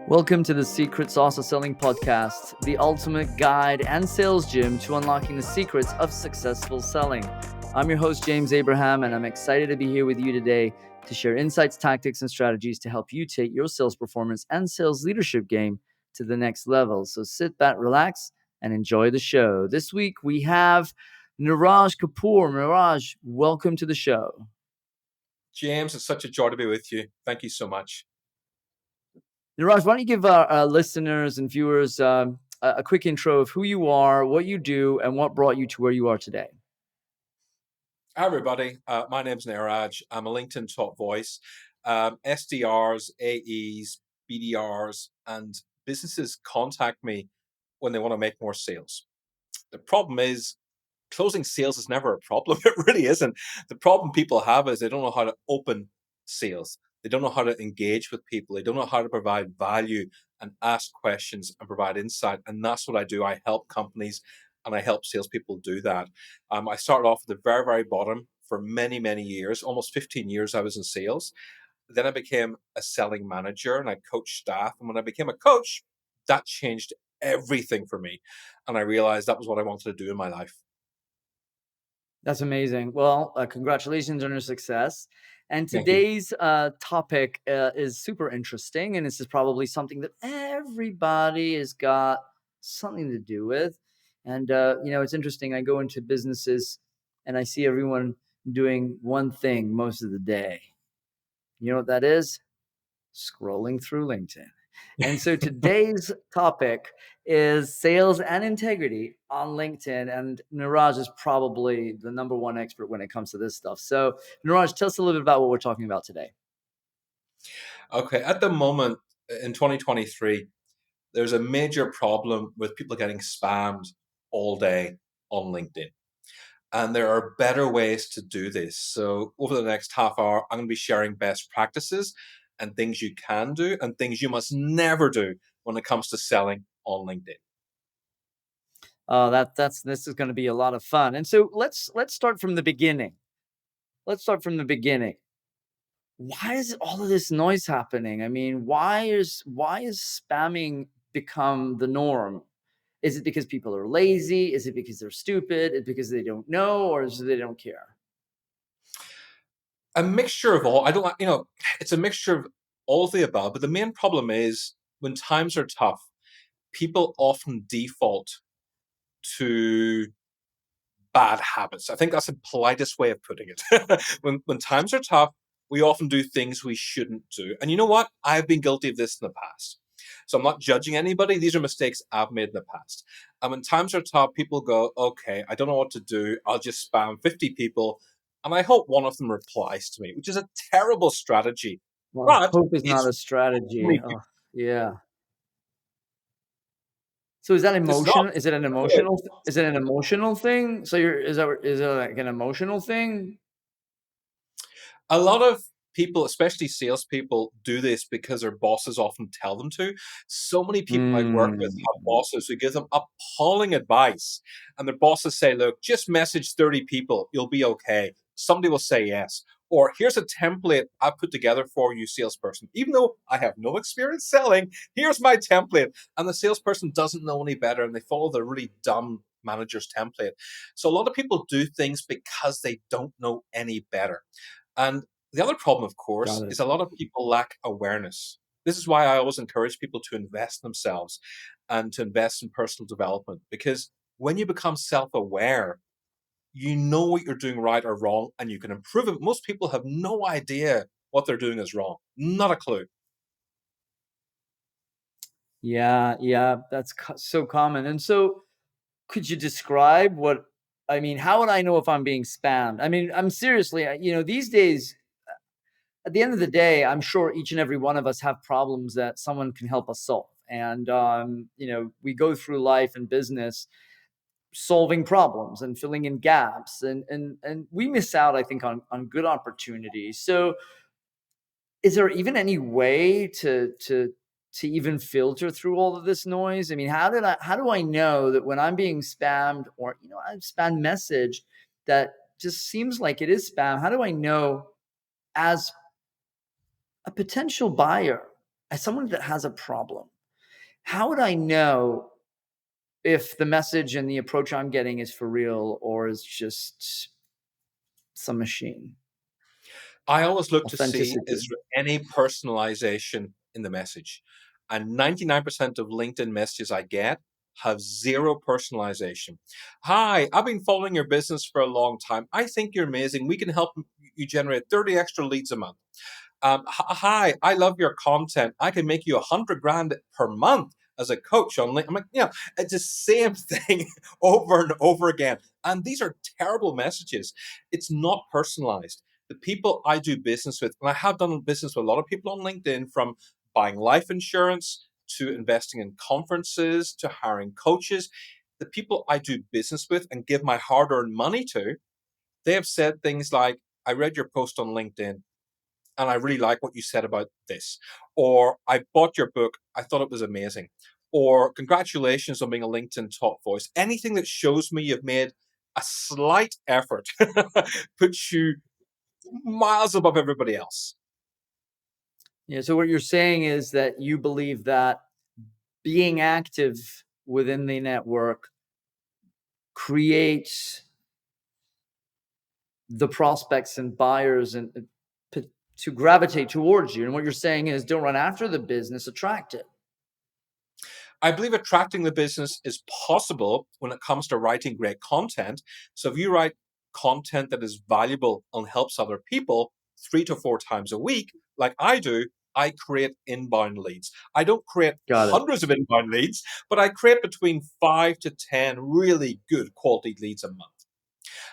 Welcome to the Secret Sauce of Selling podcast, the ultimate guide and sales gym to unlocking the secrets of successful selling. I'm your host, James Abraham, and I'm excited to be here with you today to share insights, tactics, and strategies to help you take your sales performance and sales leadership game to the next level. So sit back, relax, and enjoy the show. This week, we have Niraj Kapur. Niraj, welcome to the show. James, it's such a joy to be with you. Thank you so much. Niraj, why don't you give our listeners and viewers a quick intro of who you are, what you do, and what brought you to where you are today? Hi, everybody. My name's Niraj. I'm a LinkedIn top voice. SDRs, AEs, BDRs, and businesses contact me when they want to make more sales. The problem is closing sales is never a problem. It really isn't. The problem people have is they don't know how to open sales. They don't know how to engage with people. They don't know how to provide value and ask questions and provide insight. And that's what I do. I help companies and I help salespeople do that. I started off at the very, very bottom for many, many years. Almost 15 years I was in sales. Then I became a selling manager and I coached staff. And when I became a coach, that changed everything for me. And I realized that was what I wanted to do in my life. That's amazing. Well, congratulations on your success. And Thank you. today's topic is super interesting, and this is probably something that everybody has got something to do with. And it's interesting. I go into businesses, and I see everyone doing one thing most of the day. You know what that is? Scrolling through LinkedIn. And so today's topic is sales and integrity on LinkedIn. And Niraj is probably the number one expert when it comes to this stuff. So, Niraj, tell us a little bit about what we're talking about today. Okay, at the moment in 2023, there's a major problem with people getting spammed all day on LinkedIn. And there are better ways to do this. So, over the next half hour, I'm going to be sharing best practices and things you can do and things you must never do when it comes to selling on LinkedIn. This is going to be a lot of fun. And so let's start from the beginning. Let's start from the beginning. Why is all of this noise happening? I mean, why is spamming become the norm? Is it because people are lazy? Is it because they're stupid? Is it because they don't know, or is it they don't care? A mixture of all. I don't like, it's a mixture of all of the above. But the main problem is when times are tough, people often default to bad habits. I think that's the politest way of putting it. When times are tough, we often do things we shouldn't do. And you know what? I've been guilty of this in the past. So I'm not judging anybody. These are mistakes I've made in the past. And when times are tough, people go, okay, I don't know what to do. I'll just spam 50 people. And I hope one of them replies to me, which is a terrible strategy. Well, But hope is not it's a strategy. only Oh, yeah. So is that it's not. emotion? Is it an emotional? Is it an emotional thing? So is it like an emotional thing? A lot of people, especially salespeople, do this because their bosses often tell them to. So many people I work with Mm. have bosses who give them appalling advice, and their bosses say, "Look, just message 30 people, you'll be okay." Somebody will say yes. Or here's a template I put together for you, salesperson. Even though I have no experience selling, here's my template. And the salesperson doesn't know any better and they follow the really dumb manager's template. So a lot of people do things because they don't know any better. And the other problem, of Got course, it. is a lot of people lack awareness. This is why I always encourage people to invest in themselves and to invest in personal development. Because when you become self aware, you know what you're doing right or wrong and you can improve it. Most people have no idea what they're doing is wrong, not a clue. Yeah, yeah, that's so common. And so, could you describe what? I mean, how would I know if I'm being spammed? I mean, I'm seriously, these days, at the end of the day, I'm sure each and every one of us have problems that someone can help us solve. And we go through life and business solving problems and filling in gaps, and we miss out, I think, on good opportunities. So, is there even any way to even filter through all of this noise? I mean, how do I know that when I'm being spammed, or a spam message that just seems like it is spam, how do I know, as a potential buyer, as someone that has a problem, how would I know if the message and the approach I'm getting is for real or is just some machine? I always look to see, Authenticity. is there any personalization in the message? And 99% of LinkedIn messages I get have zero personalization. Hi, I've been following your business for a long time. I think you're amazing. We can help you generate 30 extra leads a month. Hi, I love your content. I can make you 100 grand per month as a coach on LinkedIn. I'm like, yeah, it's the same thing over and over again. And these are terrible messages. It's not personalized. The people I do business with, and I have done business with a lot of people on LinkedIn, from buying life insurance to investing in conferences to hiring coaches. The people I do business with and give my hard earned money to, they have said things like, I read your post on LinkedIn and I really like what you said about this. Or I bought your book, I thought it was amazing. Or congratulations on being a LinkedIn top voice. Anything that shows me you've made a slight effort puts you miles above everybody else. Yeah. So what you're saying is that you believe that being active within the network creates the prospects and buyers and to gravitate towards you. And what you're saying is don't run after the business, attract it. I believe attracting the business is possible when it comes to writing great content. So if you write content that is valuable and helps other people 3 to 4 times a week, like I do, I create inbound leads. I don't create Got it. hundreds of inbound leads, but I create between 5 to 10 really good quality leads a month.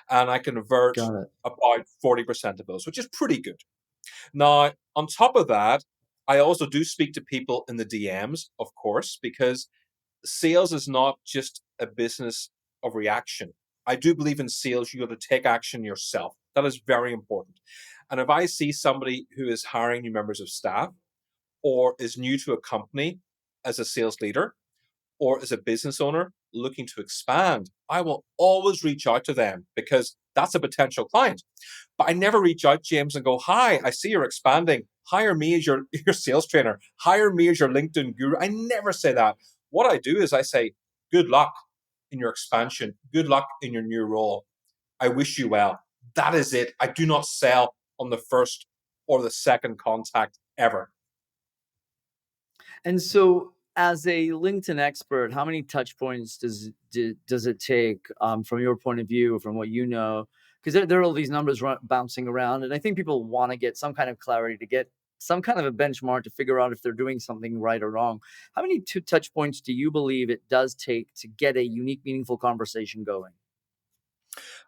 And I convert Got it. about 40% of those, which is pretty good. Now, on top of that, I also do speak to people in the DMs, of course, because sales is not just a business of reaction. I do believe in sales, you got to take action yourself. That is very important. And if I see somebody who is hiring new members of staff or is new to a company as a sales leader or as a business owner looking to expand, I will always reach out to them because that's a potential client. But I never reach out, James, and go, hi, I see you're expanding. Hire me as your sales trainer. Hire me as your LinkedIn guru. I never say that. What I do is I say, good luck in your expansion. Good luck in your new role. I wish you well. That is it. I do not sell on the first or the second contact ever. And so, as a LinkedIn expert, how many touch points does it take from your point of view, from what you know? Because there are all these numbers bouncing around, and I think people want to get some kind of clarity, to get some kind of a benchmark to figure out if they're doing something right or wrong. How many two touch points do you believe it does take to get a unique, meaningful conversation going?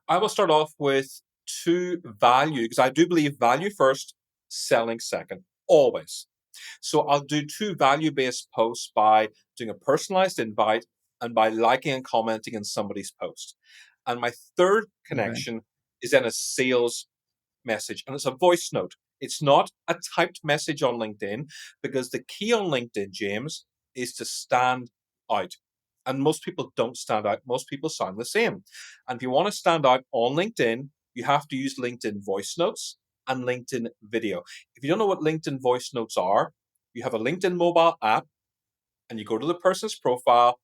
I will start off with two value because I do believe value first, selling second, always. So I'll do two value based posts by doing a personalized invite and by liking and commenting on somebody's post. And my third Okay, connection is then a sales message, and it's a voice note. It's not a typed message on LinkedIn because the key on LinkedIn, James, is to stand out. And most people don't stand out. Most people sound the same. And if you want to stand out on LinkedIn, you have to use LinkedIn voice notes and LinkedIn video. If you don't know what LinkedIn voice notes are, you have a LinkedIn mobile app and you go to the person's profile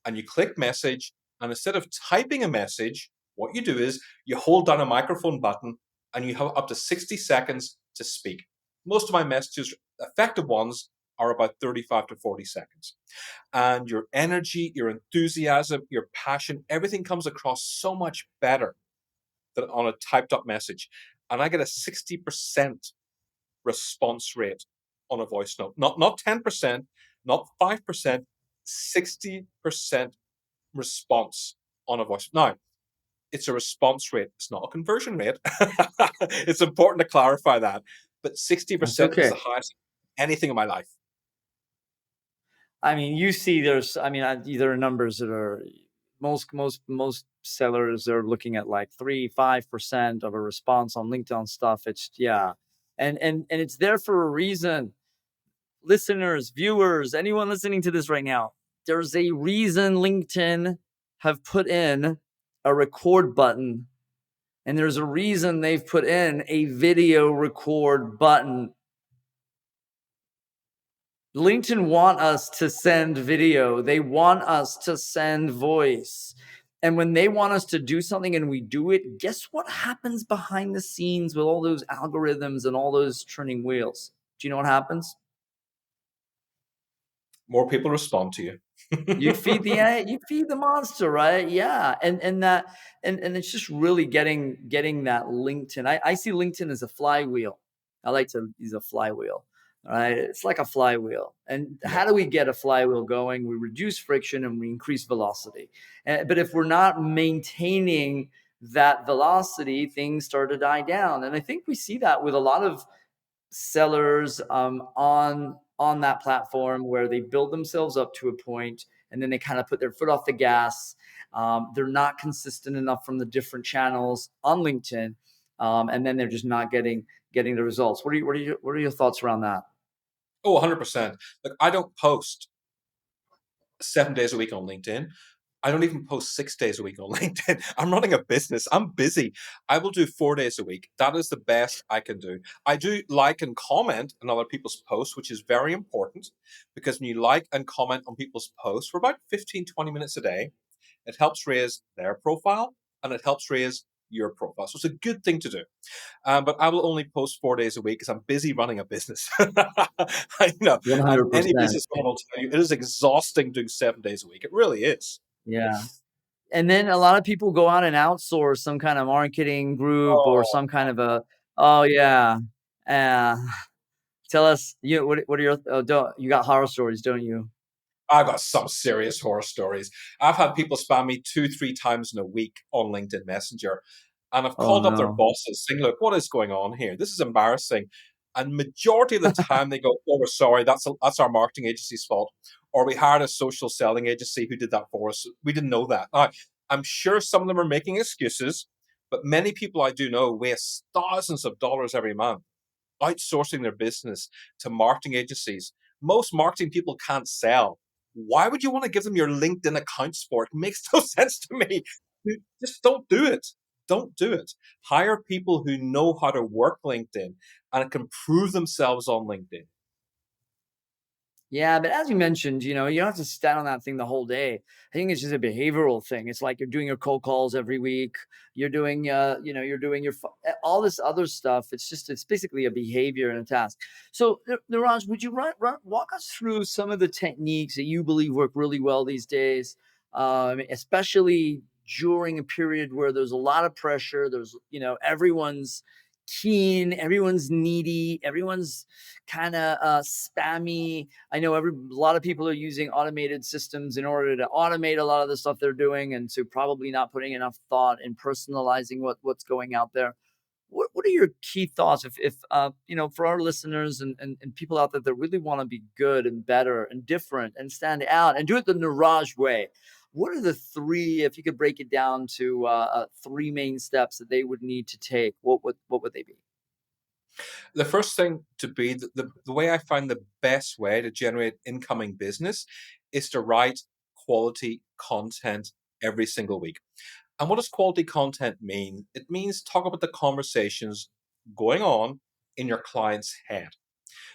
and you click message. And instead of typing a message, what you do is you hold down a microphone button and you have up to 60 seconds to speak. Most of my messages, effective ones, are about 35 to 40 seconds. And your energy, your enthusiasm, your passion, everything comes across so much better than on a typed up message. And I get a 60% response rate on a voice note. Not 10%, not 5%, 60% response on a voice. Now, it's a response rate. It's not a conversion rate. It's important to clarify that. But that's 60% is okay. the highest anything in my life. I mean, you see, there are numbers that are most sellers are looking at like 3-5% of a response on LinkedIn stuff. It's yeah, and it's there for a reason. Listeners, viewers, anyone listening to this right now, there's a reason LinkedIn have put in a record button, and there's a reason they've put in a video record button. LinkedIn want us to send video. They want us to send voice. And when they want us to do something and we do it, guess what happens behind the scenes with all those algorithms and all those turning wheels? Do you know what happens? More people respond to you. You feed the monster, right? Yeah, and that and it's just really getting that LinkedIn. I see LinkedIn as a flywheel. I like to use a flywheel. All right, it's like a flywheel. And Yeah. how do we get a flywheel going? We reduce friction and we increase velocity. But if we're not maintaining that velocity, things start to die down. And I think we see that with a lot of sellers on that platform where they build themselves up to a point and then they kind of put their foot off the gas. They're not consistent enough from the different channels on LinkedIn, and then they're just not getting the results. What are your thoughts around that? Oh, 100%. Look, I don't post 7 days a week on LinkedIn. I don't even post 6 days a week on LinkedIn. I'm running a business. I'm busy. I will do 4 days a week. That is the best I can do. I do like and comment on other people's posts, which is very important because when you like and comment on people's posts for about 15, 20 minutes a day, it helps raise their profile and it helps raise your profile. So it's a good thing to do. But I will only post 4 days a week because I'm busy running a business. I know, and any 100%. business owner will tell you it is exhausting doing 7 days a week. It really is. Yeah. And then a lot of people go out and outsource some kind of marketing group or Oh, some kind of a, oh yeah. Uh, tell us, what are your, oh, don't, you got horror stories, don't you? I've got some serious horror stories. I've had people spam me 2, 3 times in a week on LinkedIn Messenger, and I've Oh called up their no. bosses saying, "Look, what is going on here? This is embarrassing." And majority of the time they go, "Oh, we're sorry. That's our marketing agency's fault, or we hired a social selling agency who did that for us. We didn't know that." Now, I'm sure some of them are making excuses, but many people I do know waste thousands of dollars every month outsourcing their business to marketing agencies. Most marketing people can't sell. Why would you want to give them your LinkedIn accounts for it? It makes no sense to me. Just don't do it. Don't do it. Hire people who know how to work LinkedIn and can prove themselves on LinkedIn. Yeah, but as you mentioned, you don't have to stand on that thing the whole day. I think it's just a behavioral thing. It's like you're doing your cold calls every week. You're doing all this other stuff. It's basically a behavior and a task. So, Niraj, would you walk us through some of the techniques that you believe work really well these days, especially during a period where there's a lot of pressure. Everyone's keen, everyone's needy, everyone's kind of spammy. I know a lot of people are using automated systems in order to automate a lot of the stuff they're doing, and so probably not putting enough thought in personalizing what's going out there. What are your key thoughts if for our listeners and people out there that really want to be good and better and different and stand out and do it the Niraj way? What are the three, if you could break it down to three main steps that they would need to take? What would they be? The first thing to be the way I find the best way to generate incoming business is to write quality content every single week. And what does quality content mean? It means talk about the conversations going on in your client's head.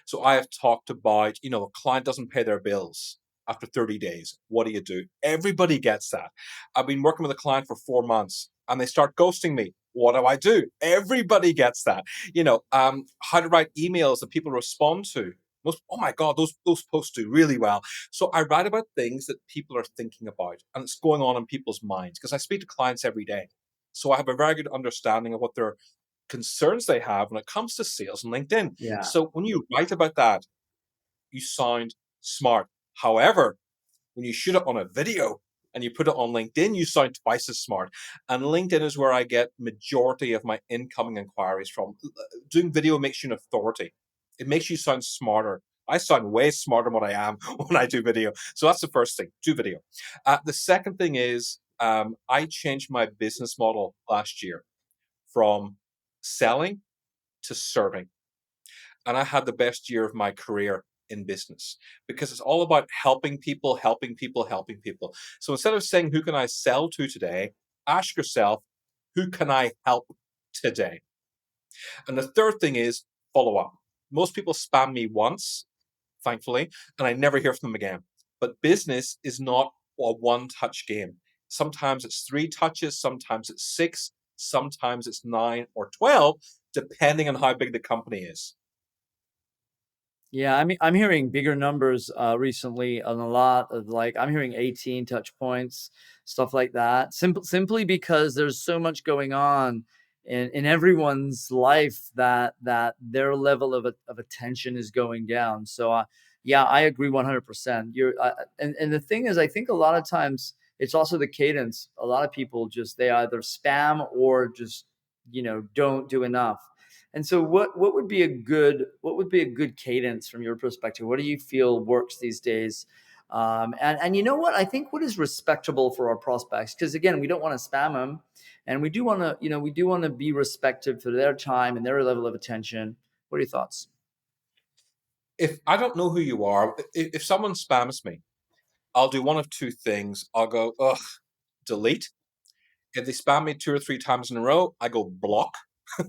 So I have talked about, a client doesn't pay their bills after 30 days. What do you do? Everybody gets that. I've been working with a client for 4 months and they start ghosting me. What do I do? Everybody gets that. How to write emails that people respond to. Oh my God, those posts do really well. So I write about things that people are thinking about and it's going on in people's minds because I speak to clients every day. So I have a very good understanding of what their concerns they have when it comes to sales on LinkedIn. Yeah. So when you write about that, you sound smart. However, when you shoot it on a video and you put it on LinkedIn, you sound twice as smart. And LinkedIn is where I get majority of my incoming inquiries from. Doing video makes you an authority. It makes you sound smarter. I sound way smarter than what I am when I do video. So that's the first thing, do video. The second thing is I changed my business model last year from selling to serving. And I had the best year of my career in business because it's all about helping people, helping people, helping people. So instead of saying, who can I sell to today? Ask yourself, who can I help today? And the third thing is follow up. Most people spam me once, thankfully, and I never hear from them again. But business is not a one touch game. Sometimes it's three touches, sometimes it's six, sometimes it's nine or 12, depending on how big the company is. Yeah, I mean, I'm hearing bigger numbers recently on a lot of like I'm hearing 18 touch points, stuff like that. Simply because there's so much going on in everyone's life that their level of attention is going down. So yeah, I agree 100%. And the thing is, I think a lot of times it's also the cadence. A lot of people just they either spam or just don't do enough. And so what would be a good cadence from your perspective? What do you feel works these days? And you know what? I think what is respectable for our prospects, because again, we don't want to spam them, and we do want to be respected for their time and their level of attention. What are your thoughts? If I don't know who you are, if someone spams me, I'll do one of two things. I'll go, ugh, delete. If they spam me two or three times in a row, I go block,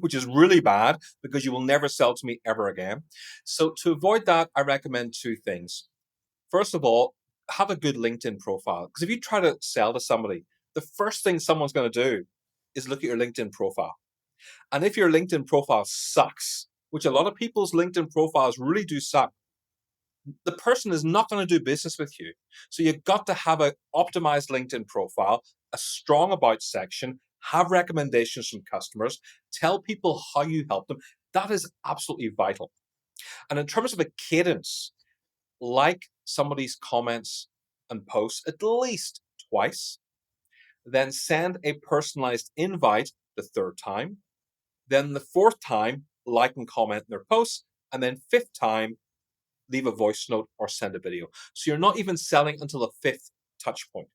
which is really bad because you will never sell to me ever again. So to avoid that, I recommend two things. First of all, have a good LinkedIn profile. Because if you try to sell to somebody, the first thing someone's going to do is look at your LinkedIn profile. And if your LinkedIn profile sucks, which a lot of people's LinkedIn profiles really do suck, the person is not going to do business with you. So you've got to have an optimized LinkedIn profile, a strong about section, have recommendations from customers, tell people how you help them. That is absolutely vital. And in terms of a cadence, like somebody's comments and posts at least twice, then send a personalized invite the third time, then the fourth time, like and comment their posts, and then fifth time, leave a voice note or send a video. So you're not even selling until the fifth touch point.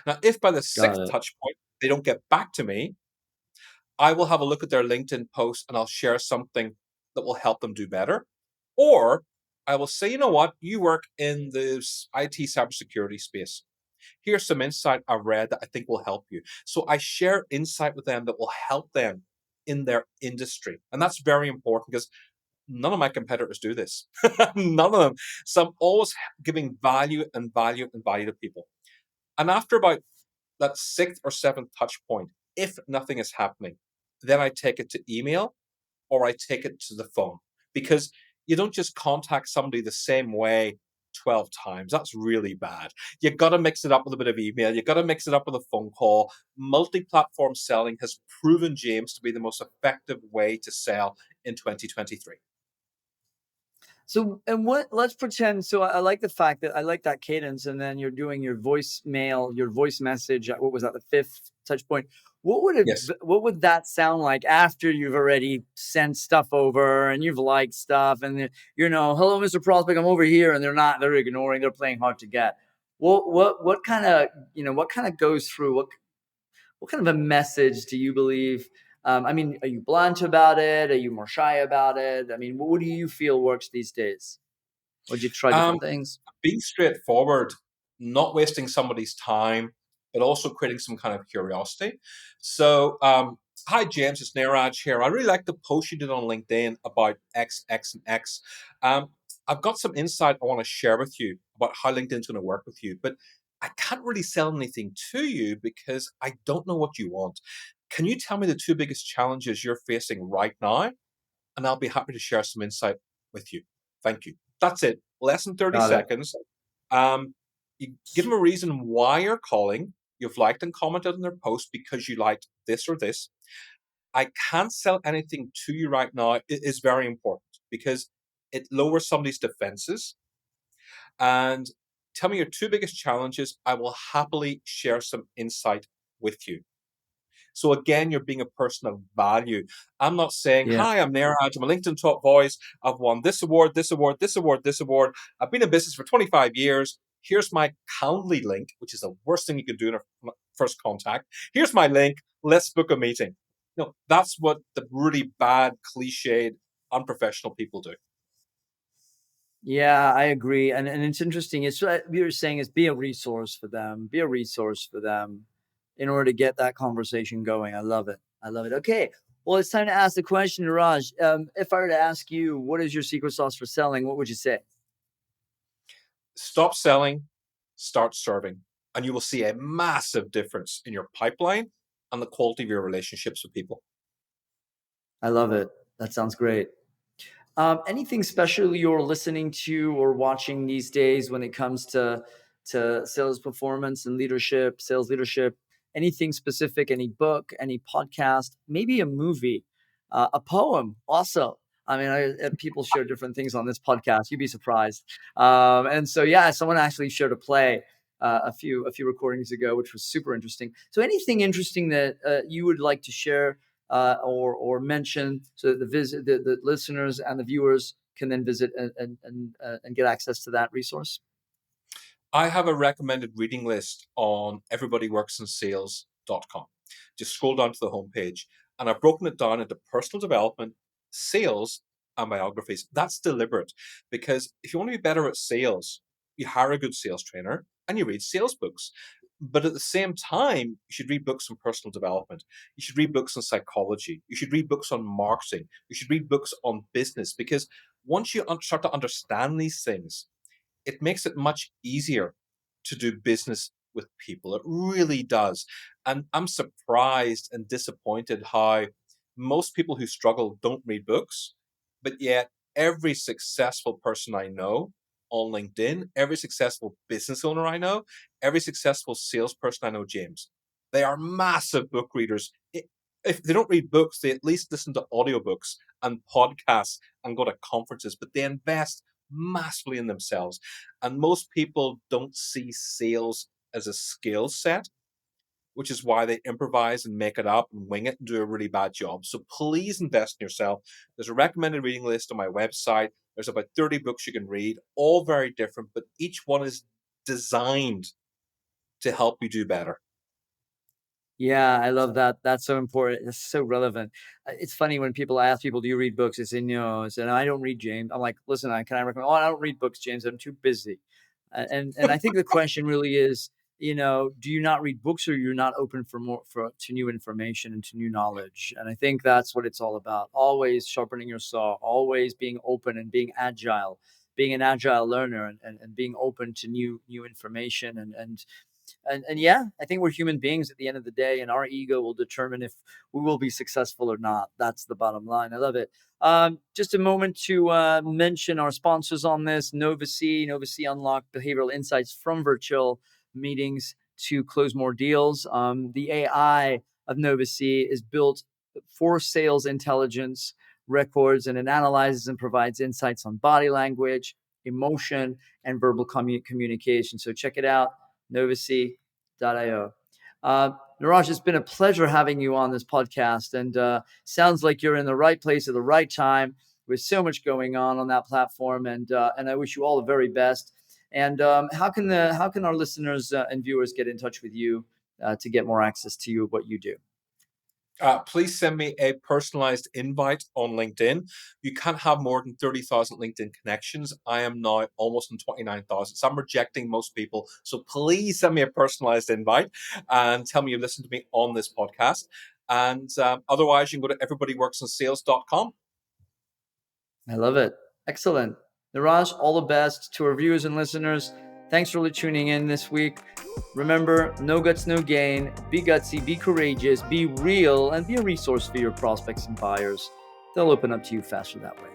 Now, if by the Got sixth it. touch point they don't get back to me, I will have a look at their LinkedIn post and I'll share something that will help them do better. Or I will say, you know what, you work in this IT cybersecurity space. Here's some insight I've read that I think will help you. So I share insight with them that will help them in their industry. And that's very important because none of my competitors do this. None of them. So I'm always giving value and value and value to people. And after about that sixth or seventh touch point, if nothing is happening, then I take it to email or I take it to the phone because you don't just contact somebody the same way 12 times. That's really bad. You got to mix it up with a bit of email. You got to mix it up with a phone call. Multi platform selling has proven, James, to be the most effective way to sell in 2023. So, and what let's pretend so I like the fact that I like that cadence, and then you're doing your voicemail, your voice message at what was that, the 5th touch point? Yes. What would that sound like after you've already sent stuff over and you've liked stuff and "Hello, Mr. Prospect, I'm over here," and they're ignoring, they're playing hard to get. What kinda, what kinda goes through? What kind of a message do you believe? I mean, are you blunt about it? Are you more shy about it? I mean, what do you feel works these days? Or do you try Um, different things? being straightforward, not wasting somebody's time, but also creating some kind of curiosity. So, hi James, it's Niraj here. I really like the post you did on LinkedIn about X, X, and X. Um, I've got some insight I want to share with you about how LinkedIn's going to work with you, but I can't really sell anything to you because I don't know what you want. Can you tell me the two biggest challenges you're facing right now? And I'll be happy to share some insight with you. Thank you. That's it. Less than 30 Got it. seconds. Um, you give them a reason why you're calling. You've liked and commented on their post because you liked this or this. I can't sell anything to you right now. It is very important because it lowers somebody's defenses. And tell me your two biggest challenges. I will happily share some insight with you. So again, you're being a person of value. I'm not saying, Yeah. hi, I'm Niraj, I'm a LinkedIn top voice. I've won this award, this award, this award, this award. I've been in business for 25 years. Here's my Calendly link, which is the worst thing you can do in a first contact. Here's my link. Let's book a meeting. No, that's what the really bad, cliched, unprofessional people do. Yeah, I agree. And it's interesting. It's what you're saying is be a resource for them. Be a resource for them in order to get that conversation going. I love it. I love it. Okay. Well, it's time to ask the question, Raj. If I were to ask you, what is your secret sauce for selling? What would you say? Stop selling, start serving, and you will see a massive difference in your pipeline and the quality of your relationships with people. I love it. That sounds great. Anything special you're listening to or watching these days when it comes to sales performance and leadership, sales leadership? Anything specific? Any book? Any podcast? Maybe a movie? A poem? Also, I mean, people share different things on this podcast. You'd be surprised. And so, yeah, someone actually shared a play. A few recordings ago, which was super interesting. So, anything interesting that you would like to share or mention so that the listeners and the viewers can then visit and get access to that resource? I have a recommended reading list on everybodyworksinsales.com. Just scroll down to the homepage, and I've broken it down into personal development, sales, and biographies. That's deliberate because if you want to be better at sales, you hire a good sales trainer and you read sales books. But at the same time, you should read books on personal development. You should read books on psychology. You should read books on marketing. You should read books on business because once you start to understand these things, it makes it much easier to do business with people. It really does. And I'm surprised and disappointed how most people who struggle don't read books, but yet every successful person I know on LinkedIn, every successful business owner I know, every successful salesperson I know, James, they are massive book readers. If they don't read books, they at least listen to audiobooks and podcasts and go to conferences, but they invest massively in themselves. And most people don't see sales as a skill set, which is why they improvise and make it up and wing it and do a really bad job. So please invest in yourself. There's a recommended reading list on my website. There's about 30 books you can read, all very different, but each one is designed to help you do better. Yeah, I love that. That's so important. It's so relevant. It's funny when people ask people, "Do you read books?" They say, "No." I said, "I don't read, James." I'm like, "Listen, can I recommend?" "Oh, I don't read books, James. I'm too busy." And I think the question really is, do you not read books, or you're not open for more for to new information and to new knowledge? And I think that's what it's all about. Always sharpening your saw, always being open and being agile, being an agile learner, and being open to new information and yeah, I think we're human beings at the end of the day, and our ego will determine if we will be successful or not. That's the bottom line. I love it. Just a moment to mention our sponsors on this. Nova C unlock behavioral insights from virtual meetings to close more deals. The AI of Nova C is built for sales intelligence, records, and it analyzes and provides insights on body language, emotion, and verbal communication. So check it out, novac.io. Niraj, it's been a pleasure having you on this podcast, and sounds like you're in the right place at the right time with so much going on that platform, and I wish you all the very best. And how can our listeners and viewers get in touch with you to get more access to you, what you do? Please send me a personalized invite on LinkedIn. You can't have more than 30,000 LinkedIn connections. I am now almost in 29,000. So I'm rejecting most people. So please send me a personalized invite and tell me you listened to me on this podcast. And otherwise, you can go to everybodyworksinsales.com. I love it. Excellent. Niraj, all the best to our viewers and listeners. Thanks for tuning in this week. Remember, no guts, no gain. Be gutsy, be courageous, be real, and be a resource for your prospects and buyers. They'll open up to you faster that way.